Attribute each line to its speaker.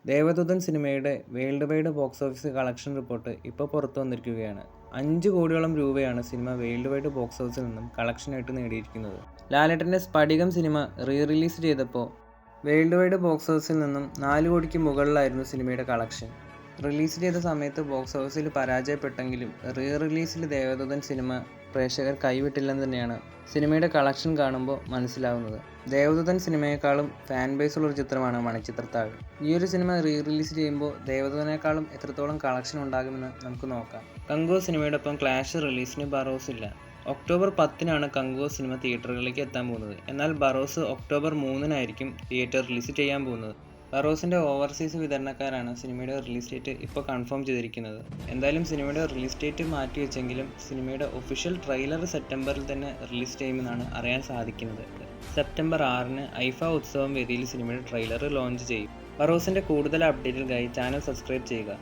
Speaker 1: ദേവദൂതൻ സിനിമയുടെ world wide box office collection report ഇപ്പോൾ പുറത്തു വന്നിരിക്കുകയാണ്. 5 കോടിയോളം രൂപയാണ് സിനിമ വേൾഡ് വൈഡ് ബോക്സ് ഓഫീസിൽ നിന്നും കളക്ഷനായിട്ട് നേടിയിരിക്കുന്നത്. ലാലേട്ടൻ്റെ സ്ഫടികം സിനിമ റിലീസ് ചെയ്തപ്പോൾ വേൾഡ് വൈഡ് ബോക്സ് ഓഫീസിൽ നിന്നും 4 കോടിക്ക് മുകളിലായിരുന്നു സിനിമയുടെ കളക്ഷൻ. റിലീസ് ചെയ്ത സമയത്ത് ബോക്സ് ഓഫീസിൽ പരാജയപ്പെട്ടെങ്കിലും റിലീസിൽ ദേവദൂതൻ സിനിമ പ്രേക്ഷകർ കൈവിട്ടില്ലെന്ന് തന്നെയാണ് സിനിമയുടെ കളക്ഷൻ കാണുമ്പോൾ മനസ്സിലാവുന്നത്. ദേവദൂതൻ സിനിമയെക്കാളും ഫാൻ ബേസ് ഉള്ളൊരു ചിത്രമാണ് മണിച്ചിത്രത്താഴ്. ഈ ഒരു സിനിമ റിലീസ് ചെയ്യുമ്പോൾ ദേവദൂതനേക്കാളും എത്രത്തോളം കളക്ഷൻ ഉണ്ടാകുമെന്ന് നമുക്ക് നോക്കാം. കങ്കുവ സിനിമയോടൊപ്പം ക്ലാഷ് റിലീസിന് ബറോസ് ഇല്ല. ഒക്ടോബർ 10-നാണ് കങ്കുവ സിനിമ തിയേറ്ററുകളിലേക്ക് എത്താൻ പോകുന്നത്. എന്നാൽ ബറോസ് ഒക്ടോബർ 3-നായിരിക്കും തിയേറ്റർ റിലീസ് ചെയ്യാൻ പോകുന്നത്. ബറോസിൻ്റെ ഓവർസീസ് വിതരണക്കാരാണ് സിനിമയുടെ റിലീസ് ഡേറ്റ് ഇപ്പോൾ കൺഫേം ചെയ്തിരിക്കുന്നത്. എന്തായാലും സിനിമയുടെ റിലീസ് ഡേറ്റ് മാറ്റി വെച്ചെങ്കിലും സിനിമയുടെ ഒഫീഷ്യൽ ട്രെയിലർ സെപ്റ്റംബറിൽ തന്നെ റിലീസ് ചെയ്യുമെന്നാണ് അറിയാൻ സാധിക്കുന്നത്. സെപ്റ്റംബർ 6-ന് ഐഫ ഉത്സവം വേദിയിൽ സിനിമയുടെ ട്രെയിലർ ലോഞ്ച് ചെയ്യും. ബറോസിൻ്റെ കൂടുതൽ അപ്ഡേറ്റുകൾക്കായി ചാനൽ സബ്സ്ക്രൈബ് ചെയ്യുക.